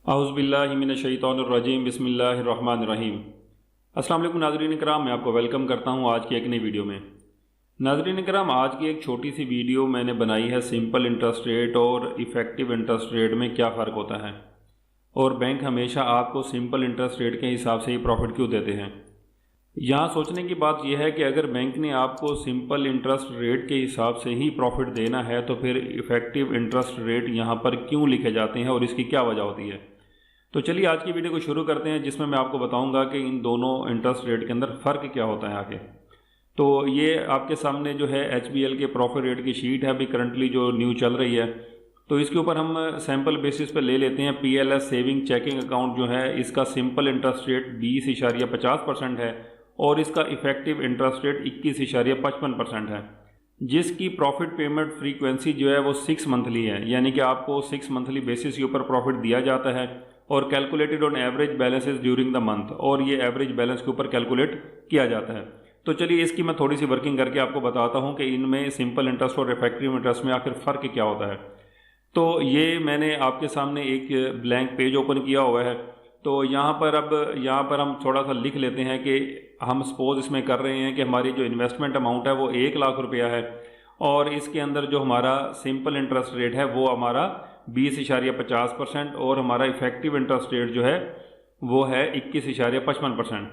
औज़ुबिल्लाहिमिनश्शैतानिर्रजीम बिस्मिल्लाहिर्रहमानिर्रहीम। अस्सलाम वालेकुम नाज़रीन किराम, मैं आपको वेलकम करता हूं आज की एक नई वीडियो में। नाज़रीन किराम, आज की एक छोटी सी वीडियो मैंने बनाई है सिंपल इंटरेस्ट रेट और इफ़ेक्टिव इंटरेस्ट रेट में क्या फ़र्क होता है, और बैंक हमेशा आपको सिंपल इंटरेस्ट रेट के हिसाब से ही प्रॉफिट क्यों देते हैं। यहाँ सोचने की बात यह है कि अगर बैंक ने आपको सिंपल इंटरेस्ट रेट के हिसाब से ही प्रॉफिट देना है तो फिर इफ़ेक्टिव इंटरेस्ट रेट यहाँ पर क्यों लिखे जाते हैं और इसकी क्या वजह होती है। तो चलिए आज की वीडियो को शुरू करते हैं, जिसमें मैं आपको बताऊंगा कि इन दोनों इंटरेस्ट रेट के अंदर फ़र्क क्या होता है आगे। तो ये आपके सामने जो है HBL के प्रॉफिट रेट की शीट है, अभी करंटली जो न्यू चल रही है। तो इसके ऊपर हम सैम्पल बेसिस पे ले लेते हैं। PLS सेविंग चेकिंग अकाउंट जो है इसका सिंपल इंटरेस्ट रेट 20.50% है और इसका इफेक्टिव इंटरेस्ट रेट 21.55% है, जिसकी प्रॉफिट पेमेंट फ्रीक्वेंसी जो है वो 6 मंथली है, यानी कि आपको 6 मंथली बेसिस के ऊपर प्रॉफिट दिया जाता है और calculated on average balances during the month, और ये एवरेज बैलेंस के ऊपर कैलकुलेट किया जाता है। तो चलिए इसकी मैं थोड़ी सी वर्किंग करके आपको बताता हूँ कि इनमें सिंपल इंटरेस्ट और इफेक्टिव इंटरेस्ट में आखिर फ़र्क क्या होता है। तो ये मैंने आपके सामने एक ब्लैंक पेज ओपन किया हुआ है। तो यहाँ पर हम थोड़ा सा लिख लेते हैं कि हम सपोज इसमें कर रहे हैं कि हमारी जो इन्वेस्टमेंट अमाउंट है वो 1 लाख रुपया है और इसके अंदर जो हमारा सिंपल इंटरेस्ट रेट है वो हमारा 20.50% और हमारा इफेक्टिव इंटरेस्ट रेट जो है वो है 21.55%।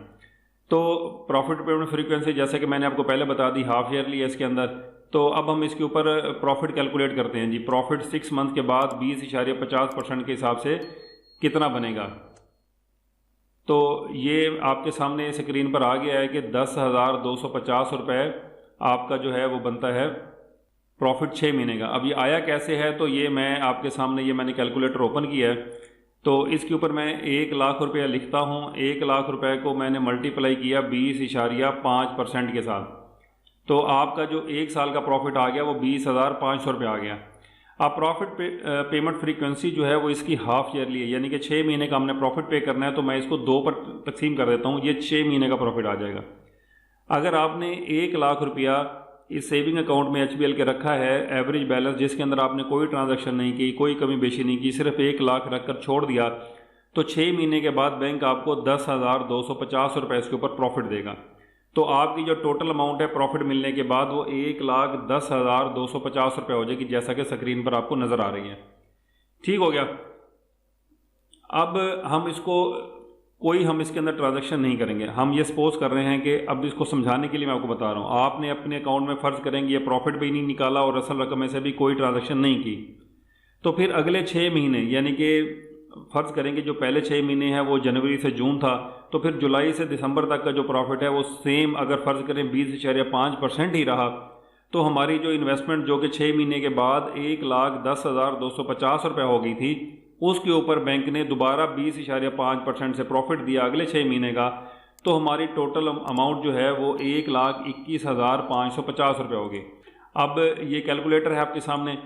तो प्रॉफिट पेमेंट फ्रीक्वेंसी जैसे कि मैंने आपको पहले बता दी हाफ ईयरली है इसके अंदर। तो अब हम इसके ऊपर प्रॉफिट कैलकुलेट करते हैं जी। प्रॉफिट 6 मंथ के बाद 20.50% के हिसाब से कितना बनेगा। तो ये आपके सामने स्क्रीन पर आ गया है कि 10,250 रुपये आपका जो है वो बनता है प्रॉफिट 6 महीने का। अब ये आया कैसे है, तो ये मैं आपके सामने ये मैंने कैलकुलेटर ओपन किया है। तो इसके ऊपर मैं 1 लाख रुपया लिखता हूँ। 1 लाख रुपए को मैंने मल्टीप्लाई किया 20.5% के साथ, तो आपका जो 1 साल का प्रॉफिट आ गया वो 20,500 रुपये आ गया। अब प्रॉफिट पेमेंट फ्रीक्वेंसी जो है वो इसकी हाफ ईयरली है, यानी कि 6 महीने का हमने प्रॉफिट पे करना है। तो मैं इसको 2 पर तकसीम कर देता हूँ, ये 6 महीने का प्रॉफिट आ जाएगा। अगर आपने 1 लाख रुपया इस सेविंग अकाउंट में HBL के रखा है एवरेज बैलेंस, जिसके अंदर आपने कोई ट्रांजैक्शन नहीं की, कोई कमी बेशी नहीं की, सिर्फ 1 लाख रख कर छोड़ दिया, तो 6 महीने के बाद बैंक आपको 10,250 रुपये इसके ऊपर प्रॉफिट देगा। तो आपकी जो टोटल अमाउंट है प्रॉफिट मिलने के बाद वो 1,10,250 रुपये हो जाएगी, जैसा कि स्क्रीन पर आपको नज़र आ रही है। ठीक हो गया। अब हम इसके अंदर ट्रांजैक्शन नहीं करेंगे। हम ये सपोज कर रहे हैं कि अब इसको समझाने के लिए मैं आपको बता रहा हूँ, आपने अपने अकाउंट में फ़र्ज़ करेंगे ये प्रॉफिट भी नहीं निकाला और असल रकम में से भी कोई ट्रांजैक्शन नहीं की, तो फिर अगले 6 महीने यानी कि फ़र्ज़ करेंगे जो पहले 6 महीने हैं वो जनवरी से जून था, तो फिर जुलाई से दिसंबर तक का जो प्रॉफिट है वो सेम अगर फ़र्ज़ करें 20.5% ही रहा, तो हमारी जो इन्वेस्टमेंट जो कि 6 महीने के बाद 1,10,250 रुपये हो गई थी, उसके ऊपर बैंक ने दोबारा 20.5% से प्रॉफिट दिया अगले 6 महीने का, तो हमारी टोटल अमाउंट जो है वो 1,21,550 रुपये होगी। अब ये कैलकुलेटर है आपके सामने,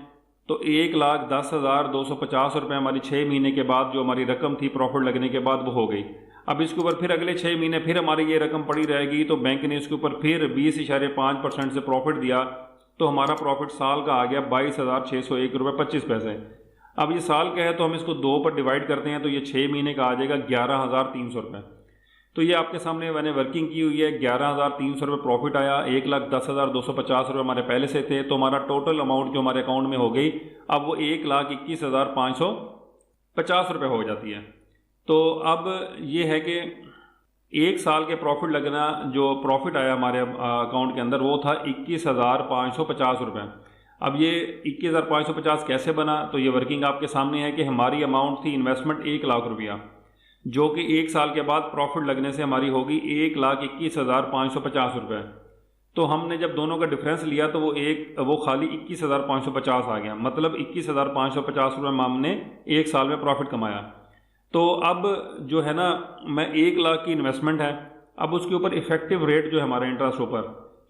तो 1,10,250 रुपये हमारी 6 महीने के बाद जो हमारी रकम थी प्रॉफिट लगने के बाद वो हो गई। अब इसके ऊपर फिर अगले 6 महीने फिर हमारी ये रकम पड़ी रहेगी, तो बैंक ने इसके ऊपर फिर 20.5% से प्रॉफिट दिया, तो हमारा प्रॉफिट साल का आ गया 22,601 रुपये 25 पैसे। अब ये साल का है तो हम इसको 2 पर डिवाइड करते हैं, तो ये 6 महीने का आ जाएगा 11,300 रुपये। तो ये आपके सामने मैंने वर्किंग की हुई है। 11,300 रुपये प्रॉफिट आया, 1,10,250 रुपये हमारे पहले से थे, तो हमारा टोटल अमाउंट जो हमारे अकाउंट में हो गई अब वो 1,21,550 रुपये हो जाती है। तो अब ये है कि 1 साल के प्रॉफिट लगना, जो प्रॉफिट आया हमारे अकाउंट के अंदर वो था 21,550 रुपये। अब ये 21,550 कैसे बना, तो ये वर्किंग आपके सामने है कि हमारी अमाउंट थी इन्वेस्टमेंट 1 लाख रुपया, जो कि 1 साल के बाद प्रॉफिट लगने से हमारी होगी 1,21,550 रुपये। तो हमने जब दोनों का डिफरेंस लिया तो वो खाली 21,550 आ गया, मतलब 21,550 रुपये हमने 1 साल में प्रॉफिट कमाया। तो अब जो है ना, मैं 1 लाख की इन्वेस्टमेंट है, अब उसके ऊपर इफेक्टिव रेट जो है हमारा इंटरेस्ट ऊपर,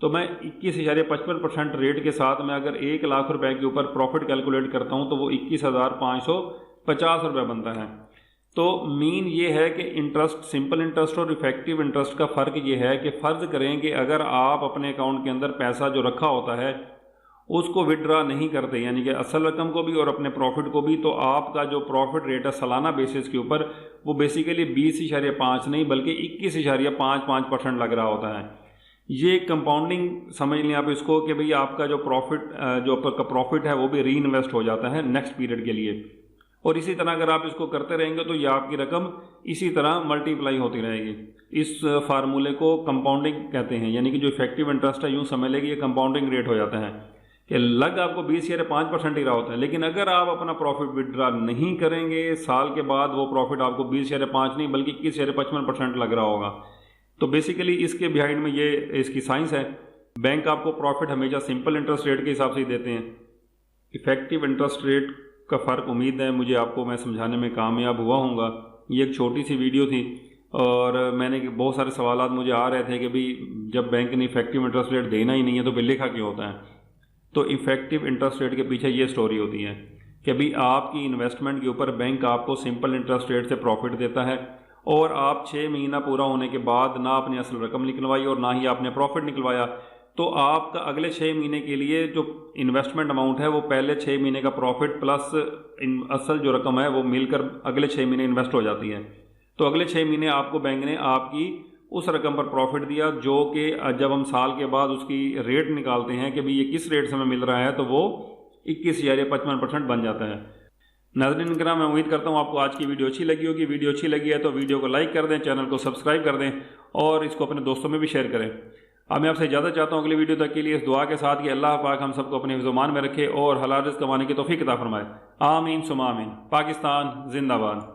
तो मैं 21.55% रेट के साथ मैं अगर 1 लाख रुपए के ऊपर प्रॉफिट कैलकुलेट करता हूं तो वो 21,550 रुपये बनता है। तो मीन ये है कि इंटरेस्ट, सिंपल इंटरेस्ट और इफेक्टिव इंटरेस्ट का फ़र्क ये है कि फ़र्ज़ करें कि अगर आप अपने अकाउंट के अंदर पैसा जो रखा होता है उसको विड्रा नहीं करते, यानी कि असल रकम को भी और अपने प्रॉफिट को भी, तो आपका जो प्रॉफिट रेट है सालाना बेसिस के ऊपर वो बेसिकली 20.5 नहीं बल्कि 21.55% लग रहा होता है। ये कंपाउंडिंग समझ लें आप इसको कि भाई आपका जो प्रॉफिट है वो भी री इन्वेस्ट हो जाता है नेक्स्ट पीरियड के लिए। और इसी तरह अगर आप इसको करते रहेंगे तो ये आपकी रकम इसी तरह मल्टीप्लाई होती रहेगी। इस फार्मूले को कंपाउंडिंग कहते हैं, यानी कि जो इफेक्टिव इंटरेस्ट है यूँ समझ लेंगे ये कंपाउंडिंग रेट हो जाता है कि लग आपको 20.5% ही रहा होता है, लेकिन अगर आप अपना प्रॉफिट विड्रा नहीं करेंगे साल के बाद वो प्रॉफिट आपको 20.5 नहीं बल्कि 21.55% लग रहा होगा। तो बेसिकली इसके बिहाइंड में ये इसकी साइंस है। बैंक आपको प्रॉफिट हमेशा सिंपल इंटरेस्ट रेट के हिसाब से ही देते हैं। इफेक्टिव इंटरेस्ट रेट का फ़र्क उम्मीद है मुझे आपको मैं समझाने में कामयाब हुआ हूँगा। ये एक छोटी सी वीडियो थी और मैंने बहुत सारे सवालात मुझे आ रहे थे कि भाई जब बैंक ने इफेक्टिव इंटरेस्ट रेट देना ही नहीं है तो फिर लिखा क्यों होता है। तो इफेक्टिव इंटरेस्ट रेट के पीछे ये स्टोरी होती है कि भाई आपकी इन्वेस्टमेंट के ऊपर बैंक आपको सिंपल इंटरेस्ट रेट से प्रॉफिट देता है और आप 6 महीना पूरा होने के बाद ना अपनी असल रकम निकलवाई और ना ही आपने प्रॉफिट निकलवाया, तो आपका अगले 6 महीने के लिए जो इन्वेस्टमेंट अमाउंट है वो पहले 6 महीने का प्रॉफिट प्लस असल जो रकम है वो मिलकर अगले 6 महीने इन्वेस्ट हो जाती है। तो अगले 6 महीने आपको बैंक ने आपकी उस रकम पर प्रॉफिट दिया, जो कि जब हम साल के बाद उसकी रेट निकालते हैं कि भाई ये किस रेट से हमें मिल रहा है, तो वो 21.55% बन जाता है। नाज़रीन किराम, मैं उम्मीद करता हूँ आपको आज की वीडियो अच्छी लगी होगी। वीडियो अच्छी लगी है तो वीडियो को लाइक कर दें, चैनल को सब्सक्राइब कर दें और इसको अपने दोस्तों में भी शेयर करें। अब मैं आपसे इजाज़त चाहता हूँ अगली वीडियो तक के लिए इस दुआ के साथ कि अल्लाह पाक हम सबको अपने हिफ्ज़-ओ-मान में रखे और हलाल रिज़्क़ कमाने की तौफ़ीक़ अता फरमाए। आमीन सुमा आमीन। पाकिस्तान जिंदाबाद।